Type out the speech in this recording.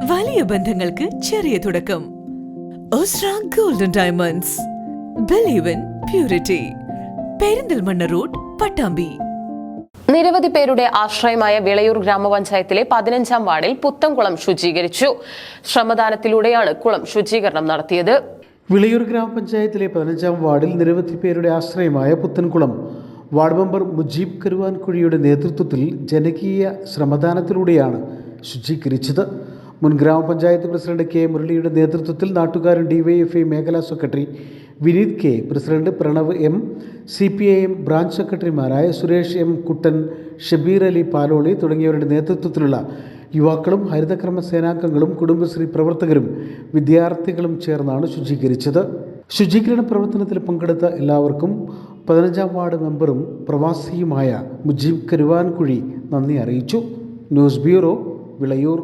വലിയ ബന്ധങ്ങൾക്ക് ചെറിയ തുടക്കം. Osra golden diamonds. Believe in purity. Perinthalmanna road, Pattambi. നിരവധി പേരുടെ ആശ്രയമായ വിളയൂർ ഗ്രാമപഞ്ചായത്തിലെ 15-ാം വാർഡിൽ പുത്തൻകുളം ശുചീകരിച്ചു. ശ്രമദാനത്തിലൂടെയാണ് കുളം ശുചീകരണം നടത്തിയത്. വിളയൂർ ഗ്രാമപഞ്ചായത്തിലെ 15-ാം വാർഡിൽ നിരവധി പേരുടെ ആശ്രയമായ പുത്തൻകുളം വാർഡ് മെമ്പർ മുജീബ് കരുവാൻകുഴിയുടെ നേതൃത്വത്തിൽ ജനകീയ ശ്രമദാനത്തിലൂടെയാണ് ശുചീകരിച്ചത്. മുൻ ഗ്രാമപഞ്ചായത്ത് പ്രസിഡന്റ് കെ മുരളിയുടെ നേതൃത്വത്തിൽ നാട്ടുകാരൻ ഡിവൈഎഫ്ഐ മേഖലാ secretary Vineeth K, president Pranav M, CPIM branch സെക്രട്ടറിമാരായ സുരേഷ് എം കുട്ടൻ, ഷബീർ അലി പാലോളി തുടങ്ങിയവരുടെ നേതൃത്വത്തിലുള്ള യുവാക്കളും ഹരിതകർമ്മ സേനാംഗങ്ങളും കുടുംബശ്രീ പ്രവർത്തകരും വിദ്യാർത്ഥികളും ചേർന്നാണ് ശുചീകരിച്ചത്. ശുചീകരണ പ്രവർത്തനത്തിൽ പങ്കെടുത്ത എല്ലാവർക്കും 15-ാം വാർഡ് മെമ്പറും പ്രവാസിയുമായ മുജീബ് കരുവാൻകുഴി നന്ദി അറിയിച്ചു. News bureau, Vilayur.